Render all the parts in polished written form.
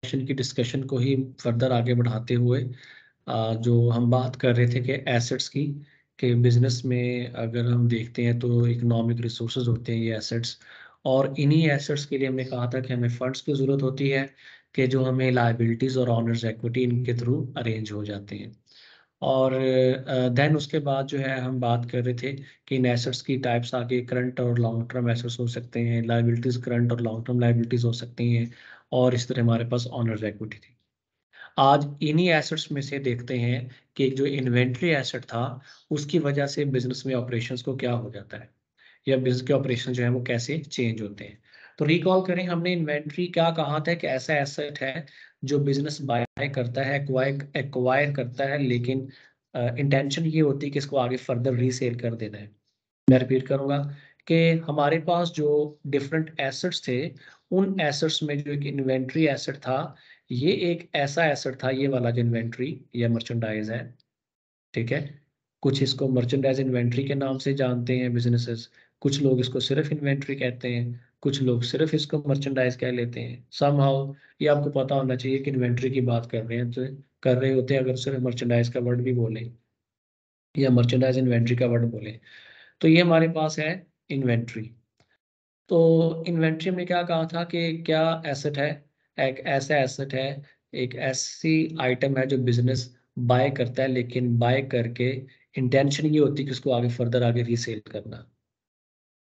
की डिस्कशन को ही फर्दर आगे बढ़ाते हुए जो हम बात कर रहे थे कि एसेट्स की, कि बिजनेस में अगर हम देखते हैं तो इकोनॉमिक रिसोर्सेज होते हैं ये एसेट्स, और इन्हीं एसेट्स के लिए हमने कहा था कि हमें फंड्स की ज़रूरत होती है कि जो हमें लायबिलिटीज़ और ऑनर्स इक्विटी इनके थ्रू अरेंज हो जाते हैं। और देन उसके बाद जो है हम बात कर रहे थे कि इन एसेट्स की टाइप्स आगे करंट और लॉन्ग टर्म एसेट्स हो सकते हैं, लायबिलिटीज़ करंट और लॉन्ग टर्म लायबिलिटीज़ हो सकती हैं, और इस तरह हमारे पास ऑनर्स इक्विटी थी। आज इन्हीं एसेट्स में से देखते हैं कि एक जो इन्वेंट्री एसेट था उसकी वजह से बिजनेस में ऑपरेशंस को क्या हो जाता है, या बिजनेस के ऑपरेशन जो है वो कैसे चेंज होते हैं। तो रिकॉल करें, हमने इन्वेंट्री क्या कहा था कि ऐसा एसेट है जो बिजनेस बाय करता है, एक्वायर करता है, लेकिन इंटेंशन ये होती है कि इसको आगे फर्दर रीसेल कर देना है। मैं रिपीट करूंगा कि हमारे पास जो डिफरेंट एसेट्स थे, उन एसेट्स में जो एक इन्वेंट्री एसेट था, ये एक ऐसा एसेट था, ये वाला जो इन्वेंट्री या मर्चेंडाइज है, ठीक है। कुछ इसको मर्चेंडाइज इन्वेंट्री के नाम से जानते हैं बिजनेसेस, कुछ लोग इसको सिर्फ इन्वेंट्री कहते हैं, कुछ लोग सिर्फ इसको मर्चेंडाइज कह लेते हैं। समहाउ ये आपको पता होना चाहिए कि इन्वेंट्री की बात कर रहे हैं तो कर रहे होते हैं अगर सिर्फ मर्चेंडाइज का वर्ड भी बोले या मर्चेंडाइज इन्वेंट्री का वर्ड बोले। तो ये हमारे पास है इन्वेंट्री। तो इन्वेंट्री में क्या कहा था कि क्या एसेट है, एक ऐसा एसेट है, एक ऐसी आइटम है जो बिजनेस बाय करता है, लेकिन बाय करके इंटेंशन ये होती है कि उसको आगे फर्दर आगे रीसेल करना,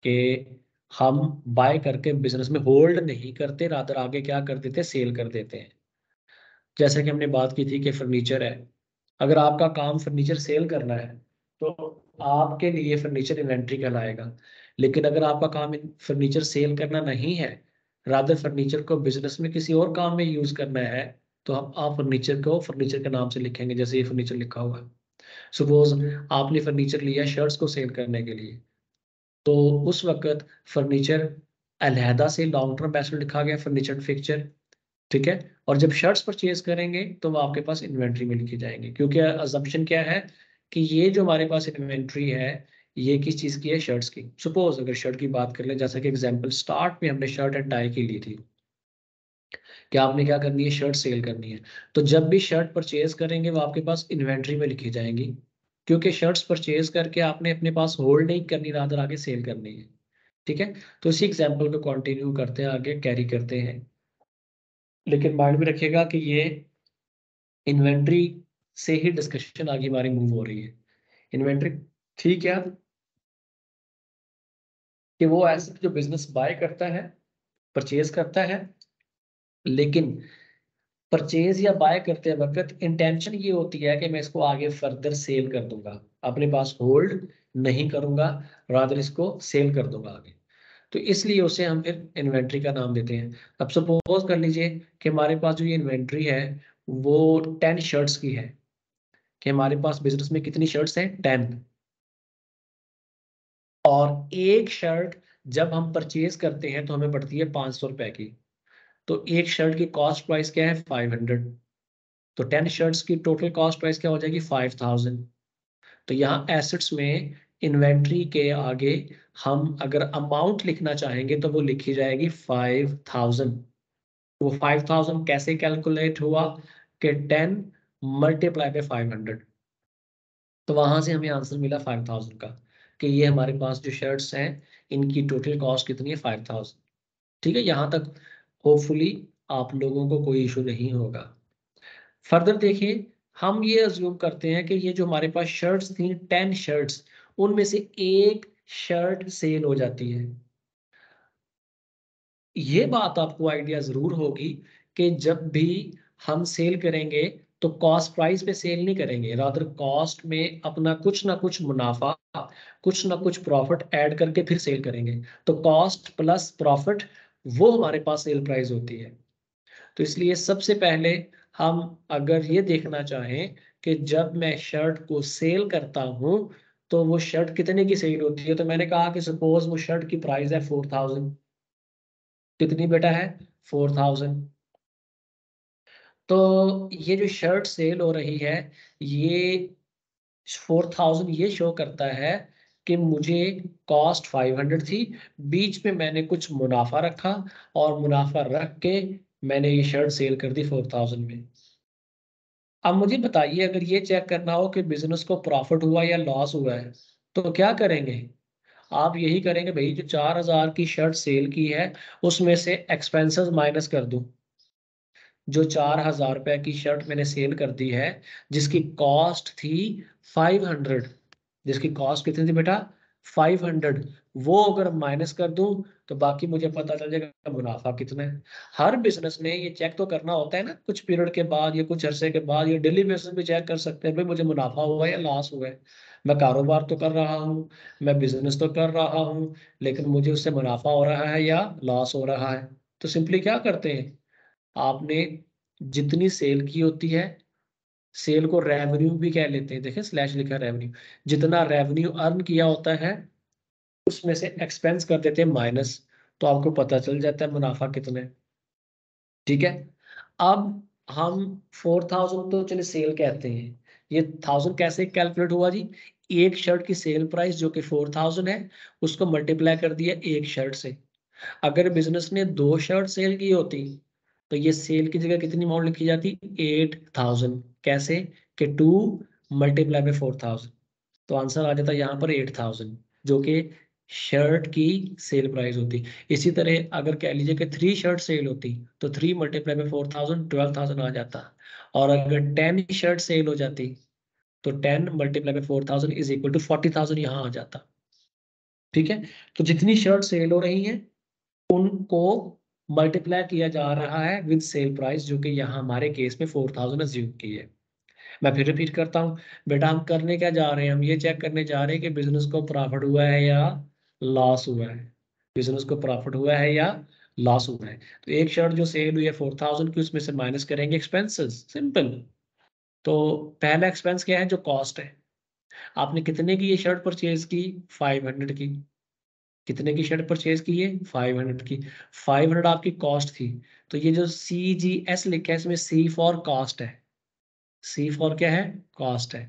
कि हम बाय करके बिजनेस में होल्ड नहीं करते, रादर आगे क्या कर देते, सेल कर देते हैं। जैसे कि हमने बात की थी कि फर्नीचर है, अगर आपका काम फर्नीचर सेल करना है तो आपके लिए फर्नीचर इन्वेंट्री कहलाएगा। लेकिन अगर आपका काम फर्नीचर सेल करना नहीं है, रादर फर्नीचर को बिजनेस में किसी और काम में यूज करना है, तो हम आप फर्नीचर को फर्नीचर के नाम से लिखेंगे, जैसे ये फर्नीचर लिखा हुआ है। सपोज आपने फर्नीचर लिया शर्ट्स को सेल करने के लिए, तो उस वक्त फर्नीचर अलहदा से लॉन्ग टर्म एसेट लिखा गया, फर्नीचर फिक्चर, ठीक है। और जब शर्ट्स परचेज करेंगे तो वो आपके पास इन्वेंट्री में लिखी जाएंगे, क्योंकि अजम्पशन क्या है कि ये जो हमारे पास इन्वेंट्री है ये किस चीज़ की है, शर्ट्स की। सपोज अगर शर्ट की बात कर ले, जैसा कि एग्जांपल स्टार्ट में हमने शर्ट एंड टाई की ली थी, कि आपने क्या करनी है, शर्ट सेल करनी है। तो जब भी शर्ट परचेज करेंगे वो आपके पास इन्वेंट्री में लिखी जाएंगी, क्योंकि शर्ट्स परचेज करके आपने अपने पास होल्ड नहीं करनी, रादर आगे सेल करनी है, ठीक है। तो इसी एग्जाम्पल को कंटिन्यू करते हैं, आगे कैरी करते हैं। लेकिन माइंड में रखिएगा कि ये इन्वेंट्री से ही डिस्कशन आगे हमारी मूव हो रही है। इन्वेंट्री ठीक है कि वो एसेट जो बिजनेस बाय करता है, परचेज करता है, लेकिन परचेज या बाय करते वक्त इंटेंशन ये होती है कि मैं इसको आगे फर्दर सेल कर दूंगा, अपने पास होल्ड नहीं करूंगा, रादर इसको सेल कर दूंगा आगे। तो इसलिए उसे हम फिर इन्वेंट्री का नाम देते हैं। अब सपोज कर लीजिए कि हमारे पास जो ये इन्वेंट्री है वो 10 शर्ट्स की है, कि हमारे पास बिजनेस में कितनी शर्ट्स हैं, 10। और एक शर्ट जब हम परचेज करते हैं तो हमें पड़ती है 500 रुपए की। तो एक शर्ट की कॉस्ट प्राइस क्या है, 500। तो 10 शर्ट्स की टोटल कॉस्ट प्राइस क्या हो जाएगी, 5000। तो यहाँ एसेट्स में इन्वेंट्री के आगे हम अगर अमाउंट लिखना चाहेंगे तो वो लिखी जाएगी 5000। वो 5000 कैसे कैलकुलेट हुआ कि 10 मल्टीप्लाई बाय 500, तो वहां से हमें आंसर मिला 5000 का, कि ये हमारे पास जो शर्ट्स हैं इनकी टोटल कॉस्ट कितनी है, 5000। ठीक है, यहाँ तक होपफुली आप लोगों को कोई इशू नहीं होगा। फर्दर देखिए, हम ये अज्यूम करते हैं कि ये जो हमारे पास शर्ट्स थी, 10 शर्ट्स, उनमें से एक शर्ट सेल हो जाती है। ये बात आपको आइडिया जरूर होगी कि जब भी हम सेल करेंगे तो कॉस्ट प्राइस पे सेल नहीं करेंगे, रादर कॉस्ट में अपना कुछ ना कुछ मुनाफा, कुछ ना कुछ प्रॉफिट ऐड करके फिर सेल करेंगे। तो कॉस्ट प्लस प्रॉफिट वो हमारे पास सेल प्राइस होती है। तो इसलिए सबसे पहले हम अगर ये देखना चाहें कि जब मैं शर्ट को सेल करता हूं तो वो शर्ट कितने की सेल होती है, तो मैंने कहा कि सपोज वो शर्ट की प्राइस है 4000। कितनी बेटा है, 4000। तो ये जो शर्ट सेल हो रही है, ये 4000 ये शो करता है कि मुझे कॉस्ट 500 थी, बीच में मैंने कुछ मुनाफा रखा, और मुनाफा रख के मैंने ये शर्ट सेल कर दी 4000 में। अब मुझे बताइए, अगर ये चेक करना हो कि बिजनेस को प्रॉफिट हुआ या लॉस हुआ है, तो क्या करेंगे? आप यही करेंगे भाई, जो 4000 की शर्ट सेल की है उसमें से एक्सपेंसेस माइनस कर दूं। जो 4000 रुपए की शर्ट मैंने सेल कर दी है, जिसकी कॉस्ट थी 500, जिसकी कॉस्ट कितनी थी बेटा? 500, वो अगर माइनस कर दूं तो बाकी मुझे पता चल जाएगा मुनाफा कितना है। हर बिजनेस में ये चेक तो करना होता है ना, कुछ पीरियड के बाद या कुछ अरसे के बाद, या डेली बेसिस पे चेक कर सकते हैं भाई मुझे मुनाफा हुआ है या लॉस हुआ है। मैं कारोबार तो कर रहा हूँ, मैं बिजनेस तो कर रहा हूँ, लेकिन मुझे उससे मुनाफा हो रहा है या लॉस हो रहा है। तो सिंपली क्या करते हैं, आपने जितनी सेल की होती है, सेल को रेवेन्यू भी कह लेते हैं, देखें स्लैश लिखा रेवेन्यू, जितना रेवेन्यू अर्न किया होता है उसमें से एक्सपेंस कर देते हैं माइनस, तो आपको पता चल जाता है मुनाफा कितना है। ठीक है। अब हम 4000 तो चलिए सेल कहते हैं, ये 1000 कैसे कैलकुलेट हुआ जी? एक शर्ट की सेल प्राइस जो कि 4000 है, उसको मल्टीप्लाई कर दिया एक शर्ट से। अगर बिजनेस ने 2 शर्ट सेल की होती तो ये सेल की जगह कितनी अमाउंट लिखी जाती? 8000। कैसे? कि 2 मल्टीप्लाई बाय 4000, तो आंसर आ जाता है यहाँ पर 8000, जो कि शर्ट की सेल प्राइस होती। इसी तरह अगर कह लीजिए कि 3 शर्ट सेल होती, तो 3 मल्टीप्लाई बाय 4000, 12000 आ जाता। और अगर 10 शर्ट सेल हो जाती, तो 10 multiply by 4000 is equal to 40,000 यहाँ आ जाता। ठीक है। तो जितनी शर्ट सेल हो रही हैं उनको मल्टीप्लाई किया जा रहा है विद सेल प्राइस, जो कि यहाँ हमारे केस में 4000 अज्यूम की है। मैं फिर रिपीट करता हूँ, बेटा हम करने क्या जा रहे हैं, हम ये चेक करने जा रहे हैं कि बिजनेस को प्रॉफिट हुआ है या लॉस हुआ है। बिजनेस को प्रॉफिट हुआ है या लॉस हुआ है। तो एक शर्ट जो सेल हुई है 4000 की, उसमें से माइनस करेंगे एक्सपेंसेस, सिंपल। तो पहला एक्सपेंस क्या है? जो कॉस्ट है। आपने कितने की ये शर्ट परचेज की? 500 की। कितने की शर्ट परचेज की है? 500 की। 500 आपकी कॉस्ट थी। तो ये जो CGS लिखा है, इसमें C फॉर कॉस्ट है। C फॉर क्या है? कॉस्ट है।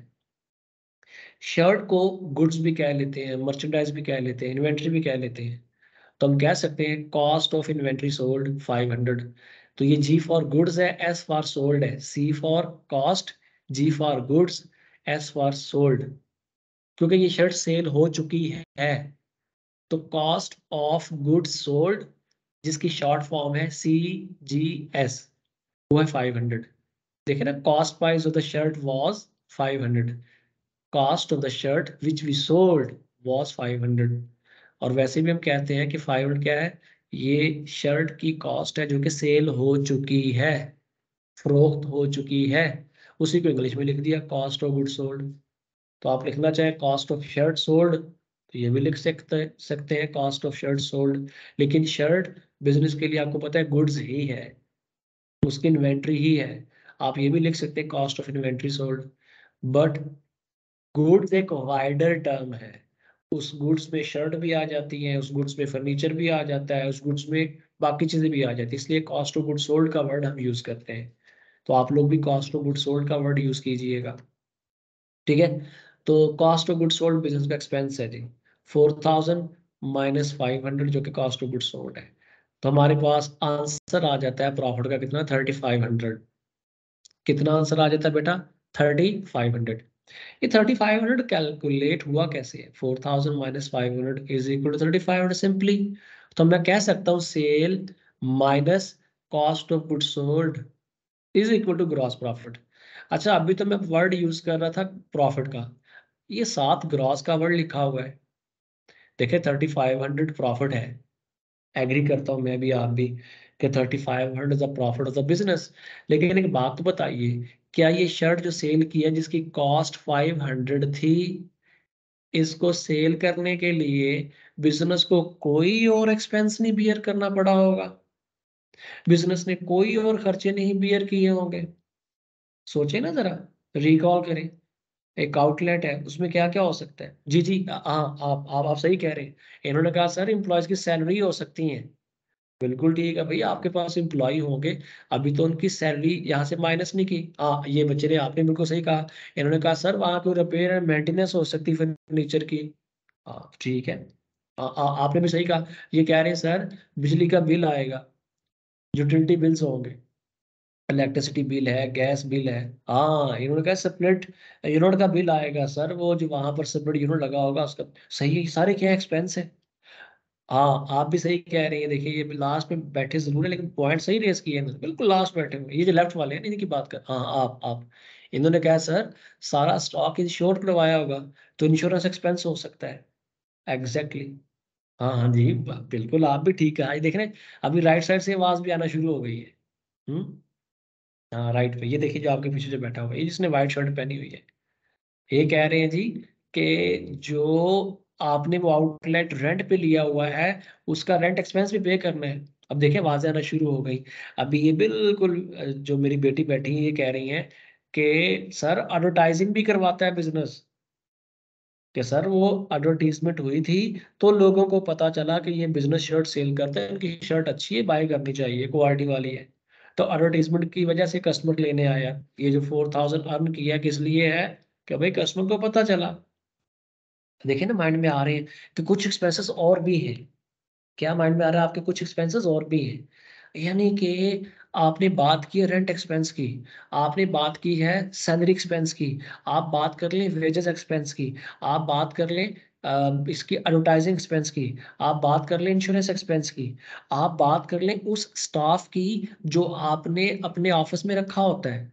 शर्ट को गुड्स भी कह लेते हैं, मर्चेंडाइज भी कह लेते हैं, इन्वेंट्री भी कह लेते हैं। तो हम कह सकते हैं कॉस्ट ऑफ इन्वेंट्री सोल्ड 500। तो ये G फॉर गुड्स है, S फॉर सोल्ड है। C for cost, G for goods, S for sold. क्योंकि ये शर्ट सेल हो चुकी है, तो कॉस्ट ऑफ गुड्स सोल्ड, जिसकी शॉर्ट फॉर्म है CGS, वो है 500। देखे ना, cost price of the shirt was 500, cost of the shirt which we sold was 500। और वैसे भी हम कहते हैं कि 500 क्या है? ये शर्ट की कॉस्ट है जो कि सेल हो चुकी है, फरोख्त हो चुकी है। उसी को इंग्लिश में लिख दिया, कॉस्ट ऑफ गुड सोल्ड। तो आप लिखना चाहें कॉस्ट ऑफ शर्ट सोल्ड, तो ये भी लिख सकते हैं कॉस्ट ऑफ शर्ट सोल्ड। लेकिन शर्ट बिजनेस के लिए आपको पता है गुड्स ही है, उसकी इन्वेंट्री ही है। आप ये भी लिख सकते हैं cost of inventory sold. But goods एक वाइडर टर्म है, उस गुड्स में शर्ट भी आ जाती है, उस गुड्स में फर्नीचर भी आ जाता है, उस गुड्स में बाकी चीजें भी आ जाती है, इसलिए कॉस्ट ऑफ गुड सोल्ड का वर्ड हम यूज करते हैं। तो आप लोग भी कॉस्ट ऑफ गुड सोल्ड का वर्ड यूज कीजिएगा। ठीक है। तो cost of good sold business का एक्सपेंस है जी, 4000 माइनस 500, जो कि कॉस्ट ऑफ गुड सोल्ड है। तो हमारे पास आंसर आ जाता है प्रॉफिट का कितना? 3500। कितना आंसर आ जाता है बेटा? 3500। ये 3500 कैलकुलेट हुआ कैसे है? 4000 minus 500 is equal to 3500 simply. तो मैं कह सकता हूँ sale minus cost of good sold is equal to gross profit. अच्छा, अभी तो मैं वर्ड यूज कर रहा था प्रॉफिट का, ये साथ ग्रॉस का वर्ड लिखा हुआ है। देखिए 3500 प्रॉफिट है, एग्री करता हूँ मैं भी, आप भी, कि 3500 is the profit of the business. लेकिन एक बात तो बताइए, क्या ये शर्ट जो सेल की है जिसकी कॉस्ट 500 थी, इसको सेल करने के लिए बिजनेस को कोई और एक्सपेंस नहीं बियर करना पड़ा होगा? बिजनेस ने कोई और खर्चे नहीं बियर किए होंगे? सोचे ना जरा, रिकॉल करें। एक आउटलेट है, उसमें क्या क्या हो सकता है? जी जी, हाँ, आप सही कह रहे हैं। इन्होंने कहा सर एम्प्लॉयज की सैलरी हो सकती है। बिल्कुल ठीक है भाई, आपके पास एम्प्लॉय होंगे, अभी तो उनकी सैलरी यहाँ से माइनस नहीं की। हाँ ये बच्चे ने, आपने बिल्कुल सही कहा। इन्होंने कहा सर वहाँ पे रिपेयर एंड मेंटेनेंस हो सकती है फर्नीचर की। हाँ ठीक है। आपने भी सही कहा। ये कह रहे हैं सर बिजली का बिल आएगा, यूटिलिटी बिल्स होंगे, इलेक्ट्रिसिटी बिल है, गैस बिल है। हाँ, इन्होंने कहा सेपरेट यूनिट का बिल आएगा सर, वो जो वहां पर सेपरेट यूनिट लगा होगा उसका। सही है, सारे क्या एक्सपेंस है। हाँ, आप भी सही कह रहे हैं। देखिए ये लास्ट में बैठे जरूर है, लेकिन पॉइंट सही रेस किए हैं, बिल्कुल लास्ट बैठे हुए ये जो लेफ्ट वाले हैं, इनकी बात कर। हाँ, आप इन्होंने कहा सर सारा स्टॉक इंश्योर करवाया होगा, तो इंश्योरेंस एक्सपेंस हो सकता है। एग्जैक्टली हाँ हाँ जी, बिल्कुल आप भी ठीक है। आज देख रहे हैं, अभी राइट साइड से आवाज भी आना शुरू हो गई है। हम्म। हाँ राइट पे, ये देखिए जो आपके पीछे जो बैठा हुआ है, ये जिसने व्हाइट शर्ट पहनी हुई है, ये कह रहे हैं जी कि जो आपने वो आउटलेट रेंट पे लिया हुआ है, उसका रेंट एक्सपेंस भी पे करना है। अब देखें आवाजें आना शुरू हो गई। अभी ये बिल्कुल जो मेरी बेटी बैठी है ये कह रही हैं कि सर एडवर्टाइजिंग भी करवाता है बिजनेस, कि सर वो एडवर्टीजमेंट हुई थी तो लोगों को पता चला कि ये बिजनेस शर्ट सेल करते हैं, उनकी शर्ट अच्छी है, बाय करनी चाहिए, क्वालिटी वाली है। तो एडवर्टीजमेंट की वजह से कस्टमर लेने आया। ये जो 4000 अर्न किया किस लिए है, कि भाई कस्टमर को पता चला। देखिए ना माइंड में आ रहे हैं कि कुछ एक्सपेंसेस और भी हैं। क्या माइंड में आ रहा है आपके, कुछ एक्सपेंसेस और भी हैं। यानी कि आपने बात की है रेंट एक्सपेंस की, आपने बात की है सैलरी एक्सपेंस की, आप बात कर लें वेजेस एक्सपेंस की, आप बात कर लें इसकी एडवर्टाइजिंग एक्सपेंस की, आप बात कर लें इंश्योरेंस एक्सपेंस की, आप बात कर लें उस स्टाफ की जो आपने अपने ऑफिस में रखा होता है।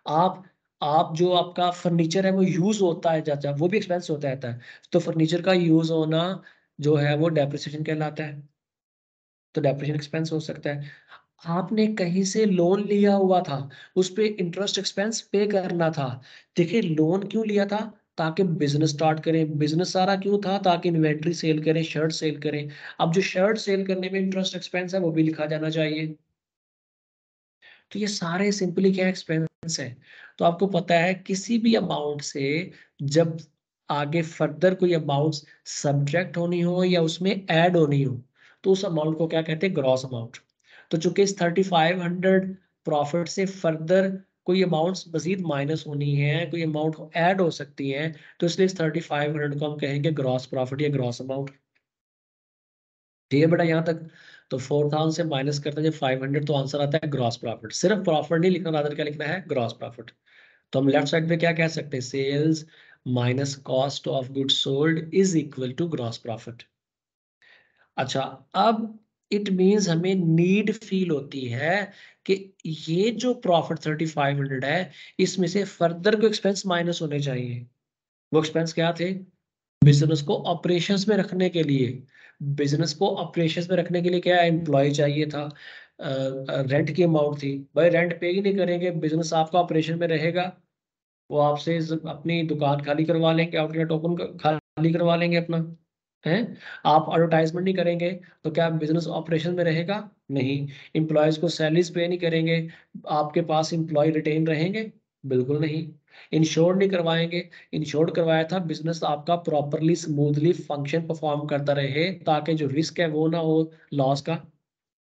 आप आप जो आपका फर्नीचर है वो यूज होता है चाचा, वो भी एक्सपेंस होता रहता है। तो फर्नीचर का यूज होना जो है वो डेप्रिसिएशन कहलाता है, तो डेप्रिसिएशन एक्सपेंस हो सकता है। आपने कहीं से लोन लिया हुआ था, उस पे इंटरेस्ट एक्सपेंस पे करना था। देखिए लोन क्यों लिया था, ताकि बिजनेस स्टार्ट करें। बिजनेस सारा क्यों था, ताकि इन्वेंट्री सेल करें, शर्ट सेल करें। अब जो शर्ट सेल करने में इंटरेस्ट एक्सपेंस है वो भी लिखा जाना चाहिए। तो ये सारे सिंपली क्या एक्सपेंस है। तो आपको पता है किसी भी अमाउंट से जब आगे फर्दर कोई अमाउंट सब्ट्रैक्ट होनी हो या उसमें ऐड होनी हो, तो उस अमाउंट को क्या कहते हैं, ग्रॉस अमाउंट। तो चूंकि इस 3500 प्रॉफिट से फर्दर कोई अमाउंट मजीद माइनस होनी है, कोई अमाउंट ऐड हो सकती है, तो इसलिए इस 3500 को हम कहेंगे ग्रॉस प्रॉफिट या ग्रॉस अमाउंट। ठीक है बेटा यहाँ तक। तो 4000 से माइनस करते हैं जब 500, तो आंसर आता है ग्रॉस प्रॉफिट। सिर्फ प्रॉफिट नहीं लिखना, rather क्या लिखना है, ग्रॉस प्रॉफिट। तो हम लेफ्ट साइड पे क्या कह सकते हैं, sales minus cost of goods sold is equal to gross profit. अच्छा, अब इट मींस हमें नीड फील होती है कि ये जो प्रॉफिट 3500 है, इसमें से फर्दर को एक्सपेंस माइनस होने चाहिए। वो एक्सपेंस क्या थे, बिजनेस को ऑपरेशंस में रखने के लिए। बिजनेस को ऑपरेशंस में रखने के लिए क्या एम्प्लॉय चाहिए था, रेंट की अमाउंट थी। भाई रेंट पे ही नहीं करेंगे, बिजनेस आपका ऑपरेशन में रहेगा, वो आपसे अपनी दुकान खाली करवा लेंगे, आउटलेट ओपन खाली करवा लेंगे अपना। है, आप एडवर्टाइजमेंट नहीं करेंगे तो क्या बिजनेस ऑपरेशन में रहेगा, नहीं। एम्प्लॉयज को सैलरीज पे नहीं करेंगे, आपके पास एम्प्लॉय रिटेन रहेंगे, बिल्कुल नहीं। इंश्योर नहीं करवाएंगे, इंश्योर करवाया था बिजनेस आपका प्रॉपरली स्मूथली फंक्शन परफॉर्म करता रहे, ताकि जो रिस्क है वो ना हो लॉस का।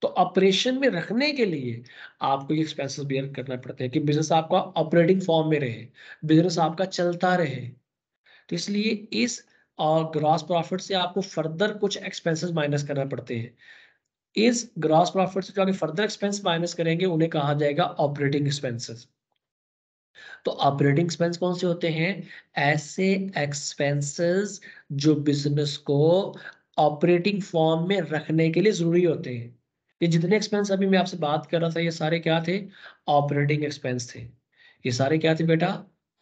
तो ऑपरेशन में रखने के लिए आपको ये एक्सपेंसेस बियर करना पड़ते हैं कि बिजनेस आपका ऑपरेटिंग फॉर्म में रहे, बिजनेस आपका चलता रहे। तो इसलिए इस ग्रॉस प्रॉफिट से आपको फर्दर कुछ एक्सपेंसेस माइनस करना पड़ते हैं। इस ग्रॉस प्रॉफिट से जो आगे फर्दर एक्सपेंस माइनस करेंगे उन्हें कहा जाएगा ऑपरेटिंग एक्सपेंसेस। तो ऑपरेटिंग एक्सपेंस कौन से होते हैं, ऐसे एक्सपेंसेस जो बिजनेस को ऑपरेटिंग फॉर्म में रखने के लिए जरूरी होते हैं। ये जितने एक्सपेंस अभी मैं आपसे बात कर रहा था ये सारे क्या थे, ऑपरेटिंग एक्सपेंस थे। ये सारे क्या थे बेटा,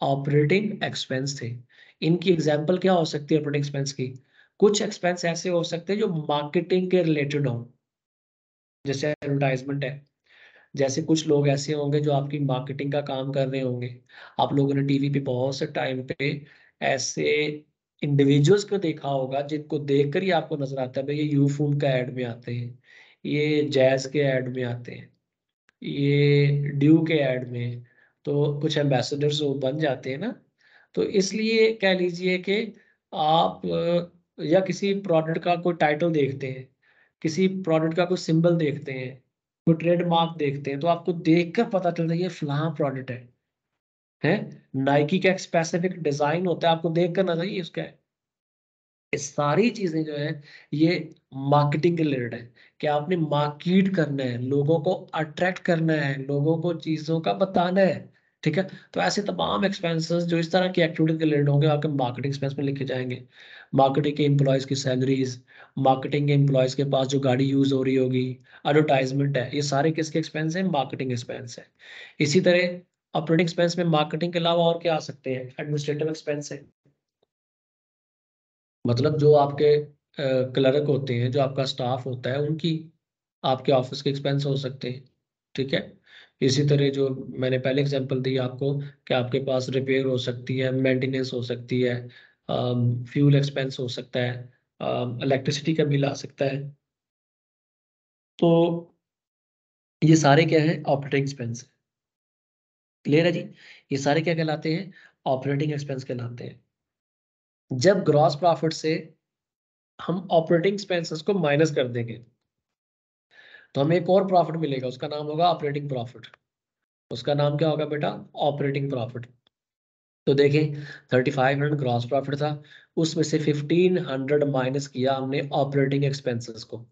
ऑपरेटिंग एक्सपेंस थे। इनकी एग्जांपल क्या हो सकती है ऑपरेटिंग एक्सपेंस की, कुछ एक्सपेंस ऐसे हो सकते हैं जो मार्केटिंग के रिलेटेड हो, जैसे एडवर्टाइजमेंट है। जैसे कुछ लोग ऐसे होंगे जो आपकी मार्केटिंग का काम कर रहे होंगे। आप लोगों ने टीवी पे बहुत से टाइम पे ऐसे इंडिविजुअल्स को देखा होगा जिनको देखकर ही आपको नजर आता है भाई ये यूफोन का ऐड में आते हैं, ये जैज के ऐड में आते हैं, ये ड्यू के ऐड में। तो कुछ एम्बेसडर्स वो बन जाते हैं ना। तो इसलिए कह लीजिए कि आप या किसी प्रोडक्ट का कोई टाइटल देखते हैं, किसी प्रोडक्ट का कोई सिंबल देखते हैं, कोई ट्रेडमार्क देखते हैं, तो आपको देखकर पता चलता है ये फलां प्रोडक्ट है। नाइकी का एक स्पेसिफिक डिजाइन होता है, आपको देखकर ना ये उसका है। ये सारी चीजें जो है ये मार्केटिंग के रिलेटेड है कि आपने मार्केट करना है, लोगों को अट्रैक्ट करना है, लोगों को चीजों का बताना है। ठीक है, तो ऐसे तमाम एक्सपेंसेस जो इस तरह की एक्टिविटी के रिलेटेड होंगे आपके मार्केटिंग एक्सपेंस में लिखे जाएंगे। मार्केटिंग के एम्प्लॉयज की सैलरीज, मार्केटिंग के एम्प्लॉयज के पास जो गाड़ी यूज हो रही होगी, एडवर्टाइजमेंट है, ये सारे किसके एक्सपेंस है? मार्केटिंग एक्सपेंस है। इसी तरह ऑपरेटिंग एक्सपेंस में मार्केटिंग के अलावा और क्या आ सकते हैं? एडमिनिस्ट्रेटिव एक्सपेंस है, मतलब जो आपके क्लर्क होते हैं, जो आपका स्टाफ होता है, उनकी आपके ऑफिस के एक्सपेंस हो सकते हैं। ठीक है, इसी तरह जो मैंने पहले एग्जांपल दी आपको कि आपके पास रिपेयर हो सकती है, मेंटेनेंस हो सकती है, फ्यूल एक्सपेंस हो सकता है, इलेक्ट्रिसिटी का बिल आ सकता है। तो ये सारे क्या है? Operating expense. क्लियर है जी? ये सारे क्या कहलाते हैं? ऑपरेटिंग एक्सपेंस कहलाते हैं। जब ग्रॉस प्रॉफिट से हम ऑपरेटिंग एक्सपेंसेस को माइनस कर देंगे तो हमें एक और प्रॉफिट मिलेगा, उसका नाम होगा ऑपरेटिंग प्रॉफिट। उसका नाम क्या होगा बेटा? Operating profit. तो देखें, 3500 ग्रॉस प्रॉफिट था, उसमें से 1500 माइनस किया हमने ऑपरेटिंग एक्सपेंसेस को।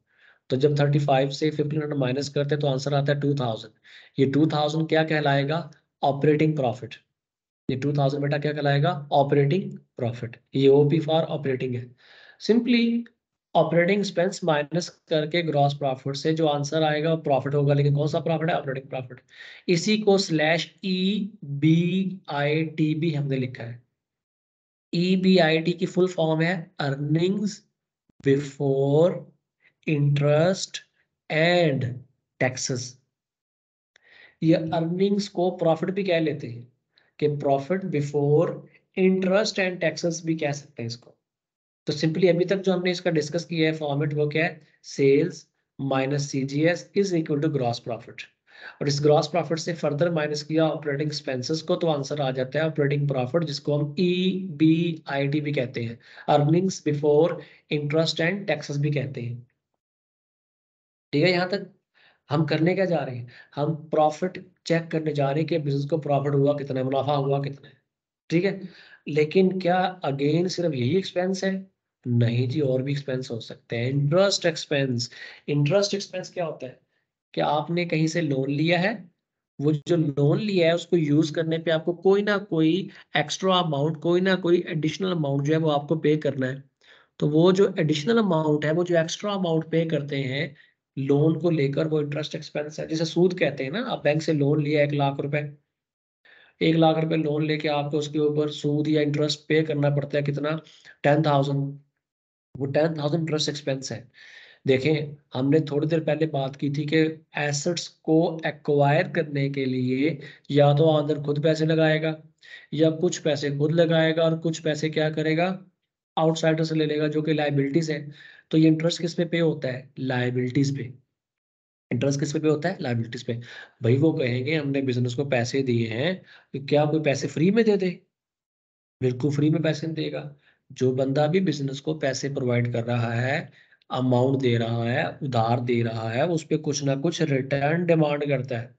तो जब 35 से 1500 माइनस करते तो आंसर आता है 2000। ये 2000 क्या कहलाएगा? Operating profit. ये 2000 बेटा क्या कहलाएगा? Operating profit. ये ओपी फॉर ऑपरेटिंग है। सिंपली ऑपरेटिंग एक्सपेंस माइनस करके ग्रॉस प्रॉफिट से जो आंसर आएगा वो प्रॉफिट होगा, लेकिन कौन सा प्रॉफिट है? Operating profit. इसी को /EBIT भी हमने लिखा है। EBIT की फुल फॉर्म है earnings before interest and taxes. ये अर्निंग्स को प्रॉफिट भी कह लेते हैं, कि profit before interest and taxes भी कह सकते हैं इसको। तो सिंपली अभी तक जो हमने इसका डिस्कस किया है फॉर्मेट, वो क्या है? Sales minus CGS is equal to gross profit. और इस ग्रॉस प्रॉफिट से फर्दर माइनस किया ऑपरेटिंग एक्सपेंसेस को, तो आंसर आ जाता है ऑपरेटिंग प्रॉफिट, जिसको हम EBIT भी कहते हैं, earnings before interest and taxes भी कहते हैं। ठीक है, यहाँ तक हम करने क्या जा रहे हैं? हम प्रॉफिट चेक करने जा रहे हैं कि बिजनेस को प्रॉफिट हुआ कितना है, मुनाफा हुआ कितना है। ठीक है, लेकिन क्या अगेन सिर्फ यही एक्सपेंस है? नहीं जी, और भी एक्सपेंस हो सकते हैं। Interest expense. इंटरेस्ट एक्सपेंस क्या होता है? कि आपने कहीं से लोन लिया है, वो जो लोन लिया है उसको यूज करने पे आपको कोई ना कोई एक्स्ट्रा अमाउंट, कोई ना कोई एडिशनल अमाउंट जो है वो आपको पे करना है। तो वो जो एडिशनल अमाउंट है, वो जो एक्स्ट्रा अमाउंट पे करते हैं लोन को लेकर, वो इंटरेस्ट एक्सपेंस है। जैसे सूद कहते हैं ना, आप बैंक से लोन लिया 1 लाख रुपए, 1 लाख रुपए लोन लेके आपको उसके ऊपर सूद या इंटरेस्ट पे करना पड़ता है कितना? 10,000। वो 10,000 इंटरेस्ट एक्सपेंस है। देखें, हमने थोड़ी देर पहले बात की थी कि एसेट्स को एक्वायर करने के लिए या तो अंदर खुद पैसे लगाएगा, या कुछ पैसे खुद लगाएगा और कुछ पैसे क्या करेगा? आउटसाइडर से ले लेगा, जो कि लाइबिलिटीज है। तो ये इंटरेस्ट किस पे पे होता है? लाइबिलिटीज पे। इंटरेस्ट किस पे होता है? लाइबिलिटीज पे। भाई वो कहेंगे हमने बिजनेस को पैसे दिए हैं, तो क्या कोई पैसे फ्री में दे दे? बिल्कुल फ्री में पैसे नहीं देगा। जो बंदा भी बिजनेस को पैसे प्रोवाइड कर रहा है, अमाउंट दे रहा है, उधार दे रहा है, उस पर कुछ ना कुछ रिटर्न डिमांड करता है।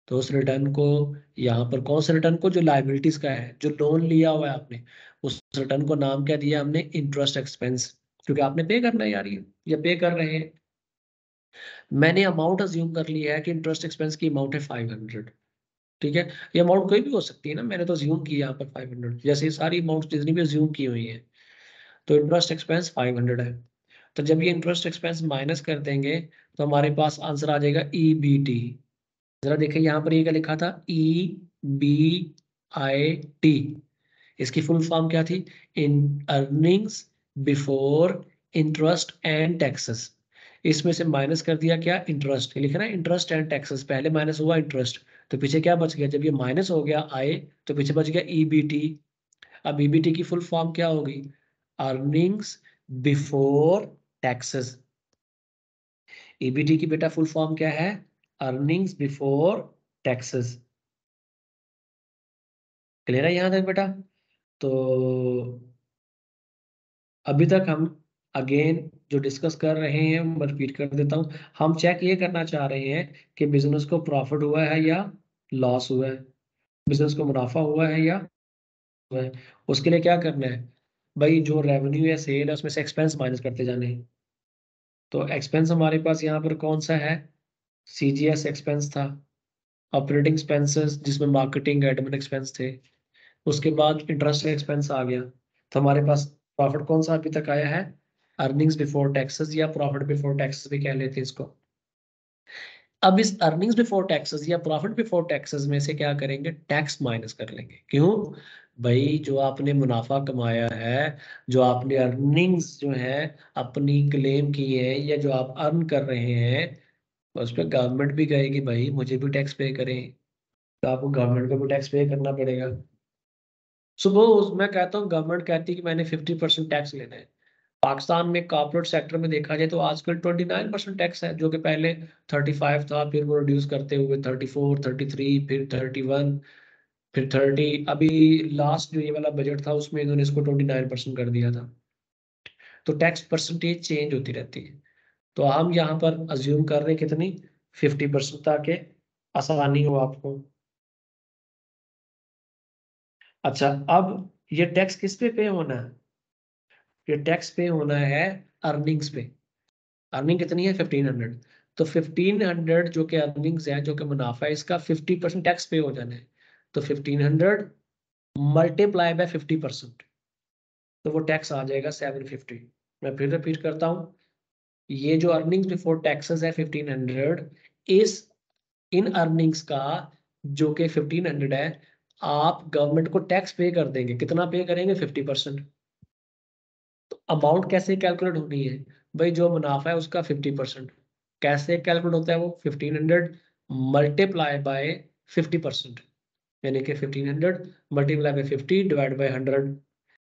तो उस रिटर्न को, यहाँ पर कौन से रिटर्न को? जो लाइबिलिटीज का है, जो लोन लिया हुआ है आपने, उस रिटर्न को नाम क्या दिया हमने? Interest expense. क्योंकि आपने पे करना है यार, ये पे कर रहे हैं। मैंने अमाउंट अज्यूम कर लिया है कि इंटरेस्ट एक्सपेंस की अमाउंट है 500। ठीक है, ये अमाउंट कोई भी हो सकती है ना, मैंने तो अज्यूम किया यहाँ पर 500, जैसे ये सारी अमाउंट जितनी भी अज्यूम की हुई है। तो इंटरेस्ट एक्सपेंस 500 है। तो जब ये इंटरेस्ट एक्सपेंस माइनस कर देंगे तो हमारे पास आंसर आ जाएगा EBT। जरा देखिए यहाँ पर ये क्या लिखा था? EBIT। इसकी फुल फॉर्म क्या थी? इन earnings before interest and taxes. इसमें से माइनस कर दिया क्या? इंटरेस्ट। लिखा ना, इंटरेस्ट एंड टैक्सेस, पहले माइनस हुआ इंटरेस्ट, तो पीछे क्या बच गया? जब ये माइनस हो गया आए, तो पीछे बच गया EBT। अब EBT की फुल फॉर्म क्या होगी? Earnings before taxes. EBT की बेटा फुल फॉर्म क्या है? Earnings before taxes. क्लियर है यहाँ तक बेटा? तो अभी तक हम अगेन जो डिस्कस कर रहे हैं मैं रिपीट कर देता हूँ। हम चेक ये करना चाह रहे हैं कि बिजनेस को प्रॉफिट हुआ है या लॉस हुआ है, बिजनेस को मुनाफा हुआ है या हुआ है। उसके लिए क्या करना है? भाई जो रेवेन्यू या सेल है उसमें से एक्सपेंस माइनस करते जाने हैं। तो एक्सपेंस हमारे पास यहाँ पर कौन सा है, सीजीएस एक्सपेंस था, ऑपरेटिंग एक्सपेंसेस जिसमें मार्केटिंग एडमिन एक्सपेंस थे, उसके बाद इंटरेस्ट एक्सपेंस आ गया। तो हमारे पास प्रॉफिट कौन सा अभी तक आया है, अर्निंग्स बिफोर टैक्सेस या प्रॉफिट बिफोर टैक्सेस भी कह लेते हैं इसको। अब इस अर्निंग्स बिफोर टैक्सेस या प्रॉफिट बिफोर टैक्सेस में से क्या करेंगे, टैक्स माइनस कर लेंगे। क्यों भाई, जो आपने मुनाफा कमाया है, जो आपने अर्निंग्स जो है अपनी क्लेम की है या जो आप अर्न कर रहे हैं, उस पर गवर्नमेंट भी कहेगी भाई मुझे भी टैक्स पे करें, तो आपको गवर्नमेंट को भी टैक्स पे करना पड़ेगा। सुबह मैं कहता हूँ गवर्नमेंट कहती है कि मैंने 50% टैक्स लेना है। पाकिस्तान में कॉर्पोरेट सेक्टर में देखा जाए तो आजकल 29% टैक्स है, जो कि पहले 35 था, फिर वो रिड्यूस करते हुए 34, 33, फिर 31, फिर 30। अभी लास्ट जो ये वाला बजट था उसमें इन्होंने इसको 29% कर दिया था। तो टैक्स परसेंटेज चेंज होती रहती है। तो हम यहाँ पर अज्यूम कर रहे हैं कितनी, 50%, ताकि आसानी हो आपको। अच्छा, अब ये टैक्स किस पे होना है, ये टैक्स पे होना है अर्निंग्स पे। अर्निंग कितनी है, 1500। तो 1500 जो कि अर्निंग्स है, जो कि मुनाफा है, इसका 50% टैक्स पे हो जाना है। तो 1500 मल्टीप्लाई बाय 50%, तो वो टैक्स आ जाएगा 750। मैं फिर रिपीट करता हूँ, ये जो अर्निंग्स बिफोर टैक्सेस है 1500, इस इन अर्निंग्स का जो कि 1500 है, आप गवर्नमेंट को टैक्स पे कर देंगे। कितना पे करेंगे, 50%। तो अमाउंट कैसे कैलकुलेट होनी है, भाई जो मुनाफा है उसका 50%। कैसे कैलकुलेट होता है वो, 1500 मल्टीप्लाई बाय 50%, यानी कि 1500 मल्टीप्लाई बाय 50 डिवाइड बाय 100,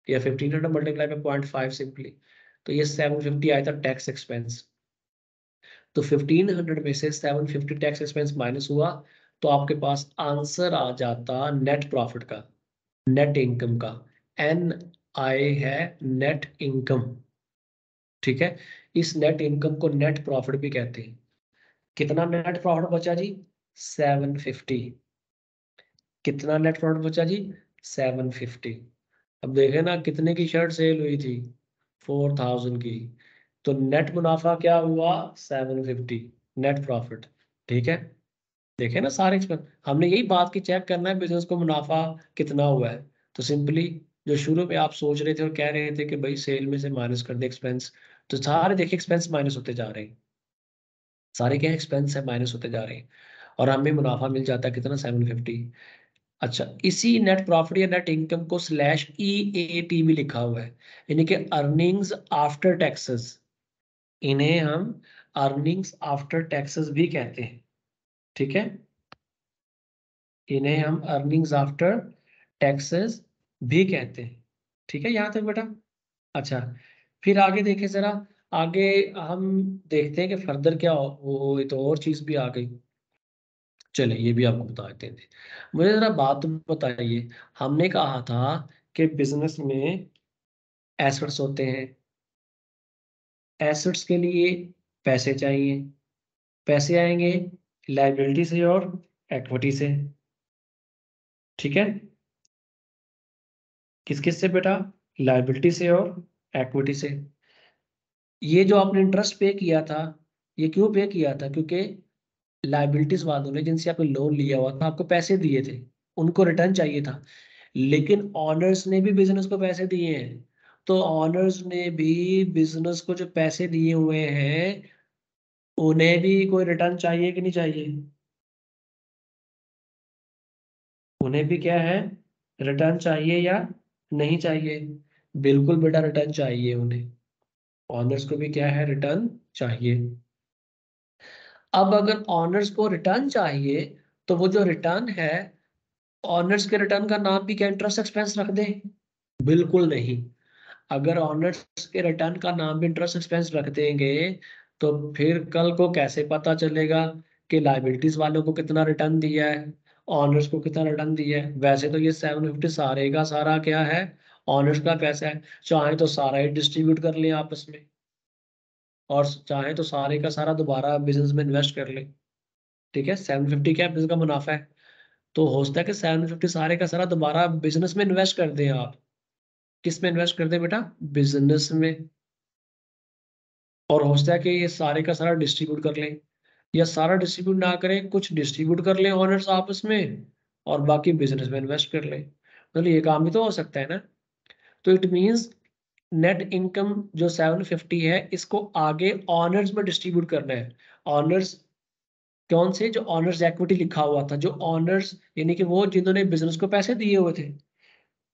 या 1500 मल्टीप्लाई बाय 0.5 सिंपली। तो ये 750 आया था टैक्स एक्सपेंस। तो 1500 में से 750 टैक्स एक्सपेंस माइनस हुआ, तो आपके पास आंसर आ जाता नेट प्रॉफिट का, नेट इनकम का। एन आई है नेट इनकम, ठीक है। इस नेट इनकम को नेट प्रॉफिट भी कहते हैं। कितना नेट प्रॉफिट बचा जी, 750। कितना नेट प्रॉफिट बचा जी, 750। अब देखे ना कितने की शर्ट सेल हुई थी, 4000 की। तो नेट मुनाफा क्या हुआ, 750 नेट प्रॉफिट, ठीक है। देखे ना सारे एक्सपेंस, हमने यही बात की चेक करना है बिजनेस को मुनाफा कितना हुआ है। तो सिंपली जो शुरू में आप सोच रहे थे और कह रहे थे कि भाई सेल में से माइनस कर दे एक्सपेंस, तो सारे देखिए एक्सपेंस माइनस होते जा रहे हैं, सारे क्या एक्सपेंस है माइनस होते जा रहे हैं, और हमें मुनाफा मिल जाता है कितना, 750। अच्छा, इसी नेट प्रॉफिट या नेट इनकम को स्लैश ई ए टी भी लिखा हुआ है, यानी कि अर्निंग्स आफ्टर टैक्सेस। इन्हें हम अर्निंग्स आफ्टर टैक्सेस भी कहते हैं, ठीक है। इन्हें हम अर्निंग्स आफ्टर टैक्सेस भी कहते हैं, ठीक है यहाँ तक बेटा। अच्छा, फिर आगे देखें जरा, आगे हम देखते हैं कि फर्दर क्या वो तो और चीज भी आ गई। चले ये भी आपको बता देते हैं। मुझे जरा बात बताइए, हमने कहा था कि बिजनेस में एसेट्स होते हैं, एसेट्स के लिए पैसे चाहिए, पैसे आएंगे लाइबिलिटी से और इक्विटी से, ठीक है। किस किस से बेटा, लाइबिलिटी से और इक्विटी से। ये जो आपने इंटरेस्ट पे किया था, ये क्यों पे किया था, क्योंकि लाइबिलिटीज वालों ने जिनसे आपने लोन लिया हुआ था आपको पैसे दिए थे, उनको रिटर्न चाहिए था। लेकिन ऑनर्स ने भी बिजनेस को पैसे दिए हैं, तो ऑनर्स ने भी बिजनेस को जो पैसे दिए हुए हैं उन्हें भी कोई रिटर्न चाहिए कि नहीं चाहिए, उन्हें भी क्या है, रिटर्न चाहिए या नहीं चाहिए। बिल्कुल बेटा रिटर्न चाहिए उन्हें, ऑनर्स को भी क्या है, रिटर्न चाहिए। अब अगर ऑनर्स को रिटर्न चाहिए, तो वो जो रिटर्न है, ऑनर्स के रिटर्न का नाम भी क्या इंटरेस्ट एक्सपेंस रख दें, बिल्कुल नहीं। अगर ऑनर्स के रिटर्न का नाम भी इंटरेस्ट एक्सपेंस रख देंगे, तो फिर कल को कैसे पता चलेगा कि लाइबिलिटीज वालों को कितना रिटर्न दिया है, ऑनर्स को कितना रिटर्न दिया है। वैसे तो ये 750 सारे का सारा क्या है, ऑनर्स का पैसा है। चाहे तो सारा ही डिस्ट्रीब्यूट कर लें आपस में, और चाहे तो सारे का सारा दोबारा बिजनेस में इन्वेस्ट कर लें, ठीक है। 750 क्या बिजनेस का मुनाफा है, तो हो सकता है कि 750 सारे का सारा दोबारा बिजनेस में इन्वेस्ट कर दें आप, किस में इन्वेस्ट करते हैं बेटा? बिजनेस में। और हो सकता है कि ये सारे का सारा डिस्ट्रीब्यूट कर लें, या सारा डिस्ट्रीब्यूट ना करें, कुछ डिस्ट्रीब्यूट कर लें ऑनर्स आपस में, और बाकी बिजनेस में इन्वेस्ट कर लें। मतलब ये काम भी तो हो सकता है ना। तो इट मींस नेट इनकम जो 750 है, इसको आगे ऑनर्स में डिस्ट्रीब्यूट करना है। ऑनर्स कौन से? जो ऑनर्स इक्विटी लिखा हुआ था, जो ऑनर्स यानी कि वो जिन्होंने बिजनेस को पैसे दिए हुए थे,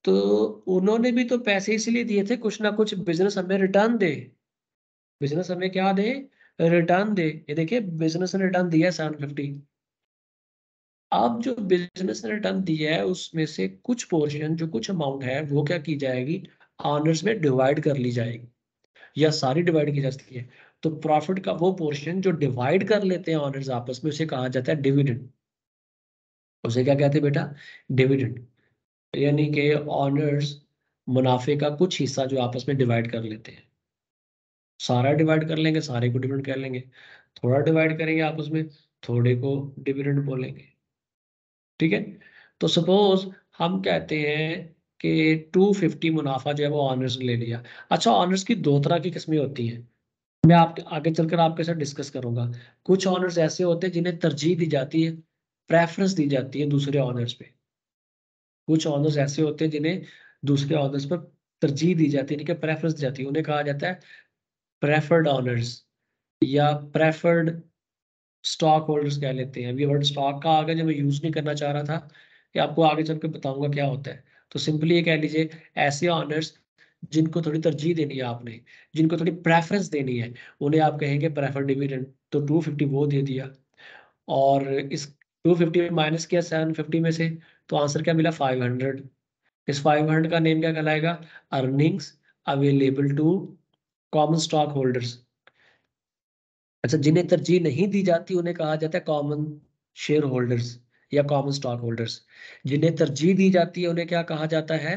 तो उन्होंने भी तो पैसे इसलिए दिए थे, कुछ ना कुछ बिजनेस हमें रिटर्न दे। बिजनेस हमें क्या दे? रिटर्न दे। ये देखिए बिजनेस ने रिटर्न दिया है 750। अब जो बिजनेस ने रिटर्न दिया है उसमें से कुछ पोर्शन, जो कुछ अमाउंट है, वो क्या की जाएगी? ऑनर्स में डिवाइड कर ली जाएगी, या सारी डिवाइड की जा सकती है। तो प्रॉफिट का वो पोर्शन जो डिवाइड कर लेते हैं ऑनर्स आपस में, उसे कहा जाता है डिविडेंड। उसे क्या कहते हैं बेटा? डिविडेंड। यानी कि ऑनर्स मुनाफे का कुछ हिस्सा जो आपस में डिवाइड कर लेते हैं। सारा डिवाइड कर लेंगे, सारे को डिविडेंड कह लेंगे। थोड़ा डिवाइड करेंगे आपस में, थोड़े को डिविडेंड बोलेंगे। ठीक है। तो सपोज हम कहते हैं कि 250 मुनाफा जो है वो ऑनर्स ने ले लिया। अच्छा, ऑनर्स की दो तरह की किस्में होती हैं, मैं आप आगे चलकर आपके साथ डिस्कस करूंगा। कुछ ऑनर्स ऐसे होते हैं जिन्हें तरजीह दी जाती है, प्रेफरेंस दी जाती है दूसरे ऑनर्स पे। कुछ ऑनर्स ऐसे होते हैं जिन्हें दूसरे ऑनर्स पर तरजीह दी जाती है, यानी कि प्रेफरेंस दी जाती है। उन्हें कहा जाता है प्रेफर्ड ऑनर्स, या प्रेफर्ड स्टॉक होल्डर्स कह लेते हैं। अभी वर्ड स्टॉक का आगे जो मैं यूज नहीं करना चाह रहा था, कि आपको आगे चल के बताऊंगा क्या होता है। तो सिंपली ये कह लीजिए, ऐसे ऑनर्स जिनको थोड़ी तरजीह देनी है आपने, जिनको थोड़ी प्रेफरेंस देनी है, उन्हें आप कहेंगे प्रेफर्ड डिविडेंड। तो 250 वो दे दिया, और इस 250 में माइनस किया 750 में से, तो आंसर क्या मिला? 500। इस 500 का नेम क्या कहलाएगा? Earnings available to common stock holders. अच्छा, जिन्हें तरजीह नहीं दी जाती उन्हें कहा जाता है कॉमन शेयर होल्डर्स या कॉमन स्टॉक होल्डर्स। जिन्हें तरजीह दी जाती है उन्हें क्या कहा जाता है?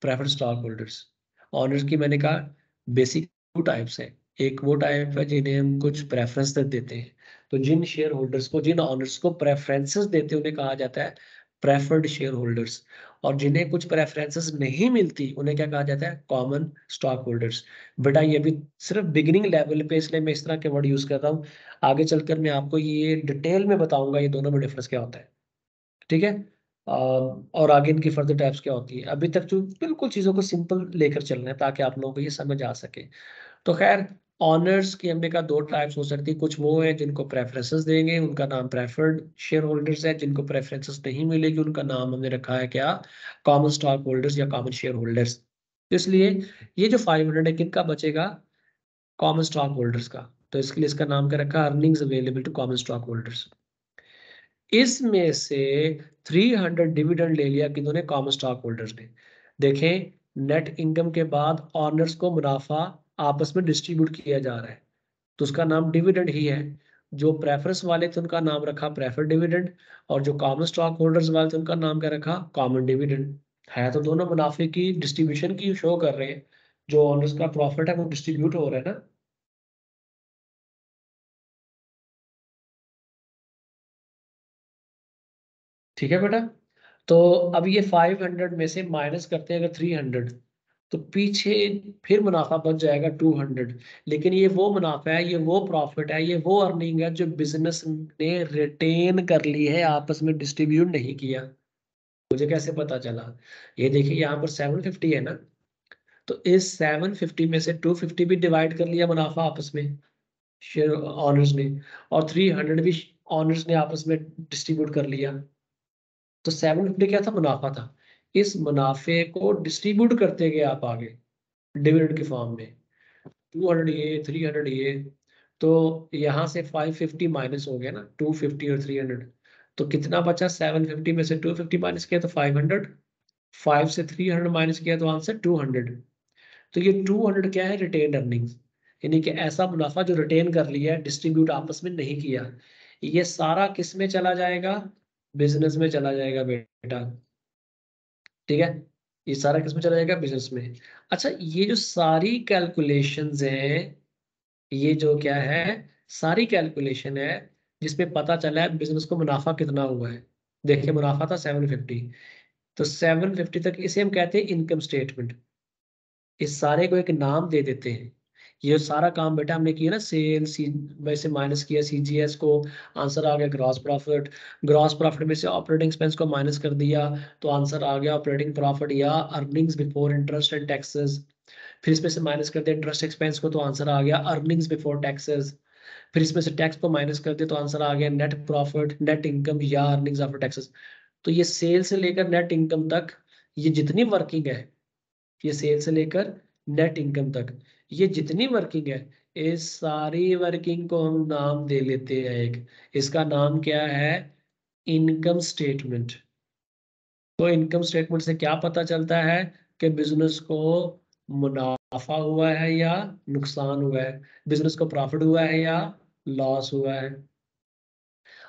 Preferred stock holders. ऑनर्स की मैंने कहा बेसिक टू टाइप्स है। एक वो टाइप है जिन्हें हम कुछ प्रेफरेंस देते हैं। तो जिन शेयर होल्डर्स को, जिन ऑनर्स को प्रेफरेंसेस देते हैं उन्हें कहा जाता है प्रेफर्ड शेयर होल्डर्स। और जिन्हें कुछ प्रेफरेंसेस नहीं मिलती उन्हें क्या कहा जाता है? Common stock holders. बेटा ये भी सिर्फ बिगिनिंग लेवल पे, इसलिए मैं इस तरह के वर्ड यूज कर रहा हूँ। आगे चलकर मैं आपको ये डिटेल में बताऊंगा ये दोनों में डिफरेंस क्या होता है। ठीक है। और आगे इनकी फर्दर टाइप्स क्या होती है। अभी तक जो बिल्कुल चीजों को सिंपल लेकर चलना है ताकि आप लोगों को ये समझ आ सके। तो खैर, ऑनर्स की हमने कहा दो टाइप्स हो सकती है। कुछ वो है जिनको प्रेफरेंसेस देंगे, उनका नाम प्रेफर्ड शेयर होल्डर्स है। जिनको प्रेफरेंसेस नहीं मिलेगी उनका नाम हमने रखा है क्या? कॉमन स्टॉक होल्डर्स या कॉमन शेयर होल्डर्स। इसलिए ये जो 500 है किनका बचेगा? कॉमन स्टॉक होल्डर्स का। तो इसके लिए इसका नाम क्या रखा? Earnings available to common stock holders. इसमें से 300 डिविडेंड ले लिया किन्होंने? कॉमन स्टॉक होल्डर्स ने। देखें, नेट इनकम के बाद ऑनर्स को मुनाफा आपस में डिस्ट्रीब्यूट किया जा रहा है, तो उसका नाम डिविडेंड ही है। जो प्रेफरेंस वाले थे उनका नाम रखा प्रेफर डिविडेंड, और जो कॉमन स्टॉक होल्डर्स वाले थे उनका नाम क्या रखा? Common dividend. है तो दोनों मुनाफे की डिस्ट्रीब्यूशन की शो कर रहे हैं। जो ऑनर्स का प्रॉफिट है वो डिस्ट्रीब्यूट हो रहा है ना। ठीक है बेटा। तो अब ये 500 में से माइनस करते हैं अगर 300, तो पीछे फिर मुनाफा बच जाएगा 200। लेकिन ये वो मुनाफा है, ये वो प्रॉफिट है, ये वो अर्निंग है जो बिजनेस ने रिटेन कर ली है, आपस में डिस्ट्रीब्यूट नहीं किया। मुझे कैसे पता चला? ये देखिए यहाँ पर 750 है ना, तो इस 750 में से 250 भी डिवाइड कर लिया मुनाफा आपस में, शेयर ऑनर्स ने, और 300 भी ऑनर्स ने आपस में डिस्ट्रीब्यूट कर लिया। तो 750 क्या था? मुनाफा था। इस मुनाफे को डिस्ट्रीब्यूट करते गए आप आगे डिविडेंड के फॉर्म में, 200 ये, 300 ये। तो यहाँ से 550 माइनस हो गया ना, 250 और 300। तो कितना बचा? 750 में से 250 माइनस किया तो 500, 5 से 300 माइनस किया तो आंसर 200। तो ये 200 क्या है? Retained earnings. यानी कि ऐसा मुनाफा जो रिटेन कर लिया है, डिस्ट्रीब्यूट आपस में नहीं किया। ये सारा किस में चला जाएगा? बिजनेस में चला जाएगा बेटा। ठीक है। ये सारा किस में चला जाएगा? बिजनेस में। अच्छा, ये जो सारी कैलकुलेशंस हैं, ये जो क्या है, सारी कैलकुलेशन है जिसमें पता चला है बिजनेस को मुनाफा कितना हुआ है। देखिए मुनाफा था 750, तो 750 तक इसे हम कहते हैं इनकम स्टेटमेंट। इस सारे को एक नाम दे देते हैं। ये सारा काम बेटा हमने किया ना, सेल सी में से माइनस किया सीजीएस को, आंसर आ गया ग्रॉस प्रॉफिट। ग्रॉस प्रॉफिट में से ऑपरेटिंग एक्सपेंस को माइनस कर दिया तो आंसर आ गया ऑपरेटिंग प्रॉफिट या earnings before interest and taxes. फिर इसमें से माइनस कर दिया इंटरेस्ट एक्सपेंस को तो आंसर आ गया अर्निंग्स बिफोर टैक्सेस। फिर इसमें से टैक्स को माइनस कर दिया तो आंसर आ गया नेट प्रॉफिट, नेट इनकम या अर्निंग्स आफ्टर टैक्सेस। तो ये सेल से लेकर नेट इनकम तक, ये जितनी वर्किंग है, ये सेल से लेकर नेट इनकम तक ये जितनी वर्किंग है, इस सारी वर्किंग को हम नाम दे लेते हैं एक, इसका नाम क्या है, इनकम स्टेटमेंट। तो इनकम स्टेटमेंट से क्या पता चलता है कि बिजनेस को मुनाफा हुआ है या नुकसान हुआ है, बिजनेस को प्रॉफिट हुआ है या लॉस हुआ है।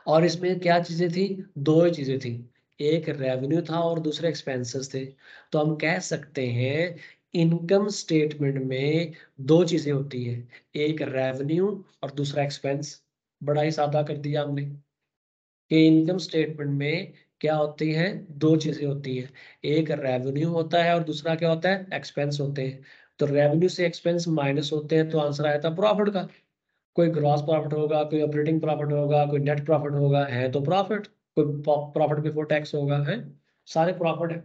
और इसमें क्या चीजें थी, दो ही चीजें थी, एक रेवेन्यू था और दूसरे एक्सपेंसेस थे। तो हम कह सकते हैं इनकम स्टेटमेंट में दो चीजें होती हैं, एक रेवेन्यू और दूसरा एक्सपेंस। बड़ा ही सादा कर दिया हमने कि इनकम स्टेटमेंट में क्या होती है, दो चीजें होती हैं, एक रेवेन्यू होता है और दूसरा क्या होता है, एक्सपेंस होते हैं। तो रेवेन्यू से एक्सपेंस माइनस होते हैं तो आंसर आया था प्रॉफिट का। कोई ग्रॉस प्रॉफिट होगा, कोई ऑपरेटिंग प्रॉफिट होगा, कोई नेट प्रॉफिट होगा, है तो प्रॉफिट, कोई प्रॉफिट बिफोर टैक्स होगा, है सारे प्रॉफिट है।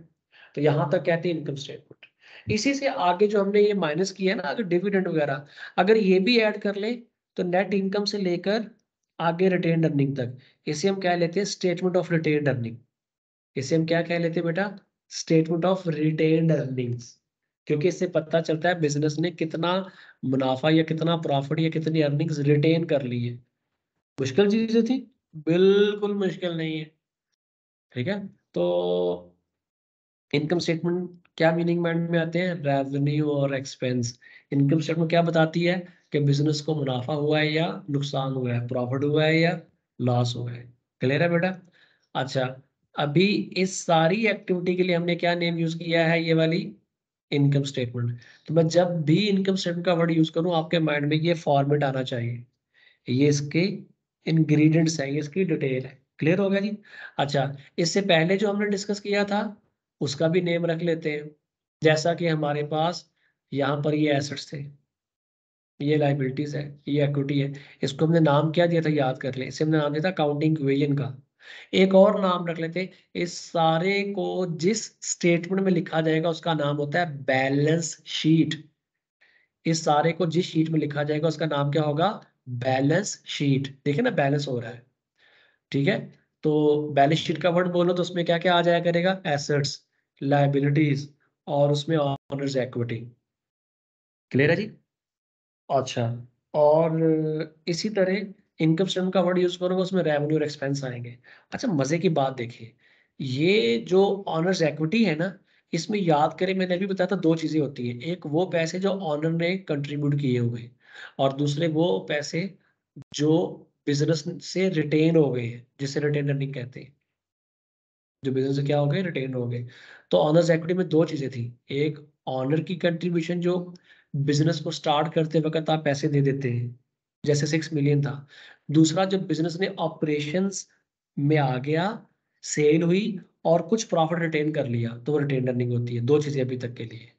तो यहां तक कहते हैं इनकम स्टेटमेंट। इसी से आगे जो हमने ये माइनस किया है ना, अगर डिविडेंड वगैरह अगर ये भी ऐड कर ले तो नेट इनकम से लेकर आगे रिटेन अर्निंग तक, इसे हम क्या लेते हैं, स्टेटमेंट ऑफ रिटेन अर्निंग। इसे हम क्या कह लेते हैं बेटा, स्टेटमेंट ऑफ रिटेन अर्निंग्स। क्योंकि इससे पता चलता है बिजनेस ने कितना मुनाफा या कितना प्रॉफिट या कितनी अर्निंग्स रिटेन कर ली है। मुश्किल चीजें थी, बिल्कुल मुश्किल नहीं है। ठीक है, तो इनकम स्टेटमेंट क्या मीनिंग माइंड में आते हैं, रेवेन्यू और एक्सपेंस। इनकम स्टेटमेंट क्या बताती है कि बिजनेस को मुनाफा हुआ है या नुकसान हुआ है, प्रॉफिट हुआ है या लॉस हुआ है। क्लियर है बेटा। अच्छा, अभी इस सारी एक्टिविटी के लिए हमने क्या नेम यूज किया है, ये वाली इनकम स्टेटमेंट। तो मैं जब भी इनकम स्टेटमेंट का वर्ड यूज करूं आपके माइंड में ये फॉर्मेट आना चाहिए, ये इसके इंग्रेडिएंट्स हैं, ये इसकी डिटेल है। क्लियर हो गया जी। अच्छा, इससे पहले जो हमने डिस्कस किया था उसका भी नेम रख लेते हैं। जैसा कि हमारे पास यहाँ पर ये एसेट्स थे, ये लाइबिलिटीज है, ये इक्विटी है, इसको हमने नाम क्या दिया था याद कर लें, इसे हमने नाम दिया था काउंटिंग इक्विजन का। एक और नाम रख लेते, इस सारे को जिस स्टेटमेंट में लिखा जाएगा उसका नाम होता है बैलेंस शीट। इस सारे को जिस शीट में लिखा जाएगा उसका नाम क्या होगा, बैलेंस शीट। देखिए ना बैलेंस हो रहा है, ठीक है। तो बैलेंस शीट का वर्ड बोलो तो उसमें क्या क्या आ जाया करेगा, एसेट्स, लायबिलिटीज और उसमें ऑनर्स इक्विटी। क्लियर है जी। अच्छा, और इसी तरह इनकम स्टेटमेंट का वर्ड यूज करोगे उसमें रेवेन्यू और एक्सपेंस आएंगे। अच्छा, मजे की बात देखिए, ये जो ऑनर्स इक्विटी है ना, इसमें याद करें मैंने अभी बताया था दो चीजें होती हैं, एक वो पैसे जो ऑनर ने कंट्रीब्यूट किए हुए और दूसरे वो पैसे जो बिजनेस से रिटेन हो गए हैं, जिसे रिटेन अर्निंग कहते हैं, जो बिजनेस से क्या हो गए, रिटेन हो गए। तो ऑनर्स इक्विटी में दो चीजें थी, एक ऑनर की कंट्रीब्यूशन जो बिजनेस को स्टार्ट करते वक्त आप पैसे दे देते हैं, जैसे 6 मिलियन था। दूसरा जब बिजनेस ने ऑपरेशंस में आ गया, सेल हुई और कुछ प्रॉफिट रिटेन कर लिया तो वो रिटेन अर्निंग होती है। दो चीजें अभी तक के लिए।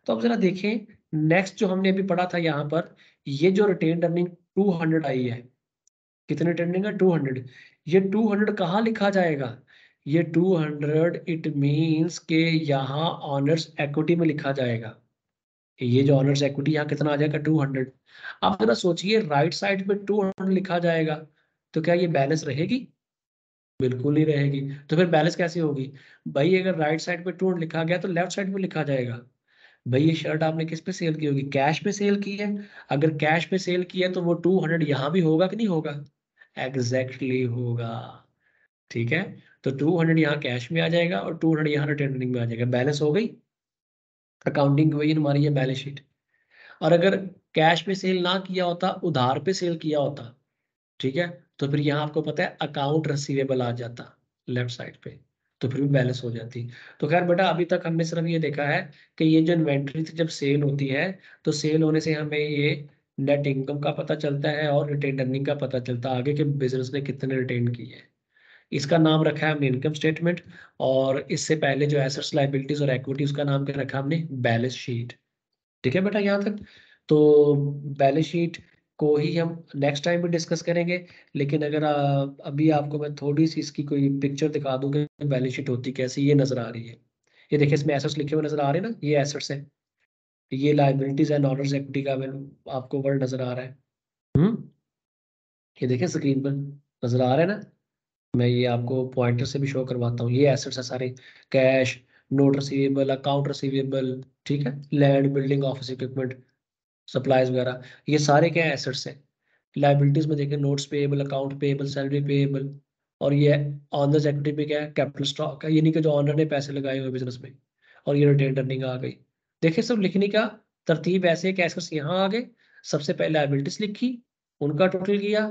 तो अब जरा देखें, नेक्स्ट जो हमने अभी पढ़ा था यहाँ पर, ये जो रिटेन अर्निंग 200 आई है, कितने ट्रेंडिंग है, 200। ये 200 कहाँ लिखा जाएगा, ये 200 इट मीन्स के यहाँ ऑनर्स इक्विटी में लिखा जाएगा। ये जो ऑनर्स इक्विटी यहाँ कितना आ जाएगा, 200। आप जरा सोचिए, राइट साइड पे 200 लिखा जाएगा तो क्या ये बैलेंस रहेगी, बिल्कुल नहीं रहेगी। तो फिर बैलेंस कैसे होगी, भाई अगर राइट साइड पे 200 लिखा गया तो लेफ्ट साइड पे लिखा जाएगा। भाई ये शर्ट आपने किस पे सेल की होगी, कैश पे सेल की है, अगर कैश पे सेल की है तो वो 200 यहाँ भी होगा कि नहीं होगा, एग्जैक्टली होगा। ठीक है, तो 200 यहाँ कैश में आ जाएगा और 200 यहाँ रिटर्निंग में आ जाएगा, बैलेंस हो गई। अकाउंटिंग की वही हमारी है बैलेंस शीट। और अगर कैश पे सेल ना किया होता, उधार पे सेल किया होता, ठीक है, तो फिर यहाँ आपको पता है अकाउंट रिसीवेबल आ जाता लेफ्ट साइड पे, तो फिर भी बैलेंस हो जाती। तो खैर बेटा, अभी तक हमने सिर्फ ये देखा है कि ये जो इन्वेंट्री जब सेल होती है तो सेल होने से हमें ये नेट इनकम का पता चलता है और रिटेन अर्निंग का पता चलता है आगे के बिजनेस ने कितने रिटेन किए हैं। इसका नाम रखा है हमने इनकम स्टेटमेंट, और इससे पहले जो एसेट्स लायबिलिटीज और इक्विटी उसका नाम क्या रखा हमने, बैलेंस शीट। ठीक है बेटा यहाँ तक। तो बैलेंस शीट को ही हम नेक्स्ट टाइम भी डिस्कस करेंगे, लेकिन अगर अभी आपको मैं थोड़ी सी इसकी कोई पिक्चर दिखा दूं कि बैलेंस शीट होती कैसे, ये नजर आ रही है। ये देखिए इसमें एसेट्स लिखे हुए नजर आ रहे हैं ना, ये एसेट्स है, ये लाइबिलिटीज एंड ऑनर्स इक्विटी का आपको वर्ड नजर आ रहा है। हम्म ये देखिए स्क्रीन पर नजर आ रहा है ना, मैं ये आपको पॉइंटर से भी शो करवाता हूँ। ये एसेट्स है सारे, cash, note receivable, account receivable, ठीक है, land, building, office equipment, supplies वगैरह, ये सारे क्या एसेट्स हैं। लाइबिलिटीज में देखें notes payable, account payable, salary payable, और ये ऑनर्स इक्विटी पे क्या है, कैपिटल स्टॉक है, यानी कि जो ऑनर ने पैसे लगाए हुए बिजनेस में, और ये रिटेन अर्निंग आ गई। देखिए सब लिखने का तरतीब ऐसे है कि एसेट्स यहाँ आ गए, सबसे पहले लाइबिलिटीज लिखी, उनका टोटल किया,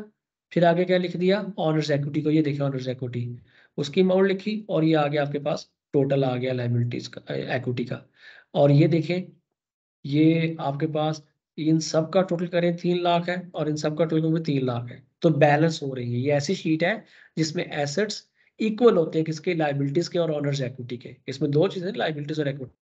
फिर आगे क्या लिख दिया, ऑनर्स इक्विटी को, ये देखिए ऑनर्स इक्विटी, उसकी अमाउंट लिखी, और ये आ गया आपके पास टोटल आ गया लाइबिलिटीज का, इक्विटी का। और ये देखें, ये आपके पास इन सब का टोटल करें 3 लाख है, और इन सब का टोटल भी 3 लाख है, तो बैलेंस हो रही है। ये ऐसी शीट है जिसमें एसेट्स इक्वल होते हैं किसके, लाइबिलिटीज के और ऑनर्स इक्विटी के। इसमें दो चीजें, लाइबिलिटीज और इक्विटी।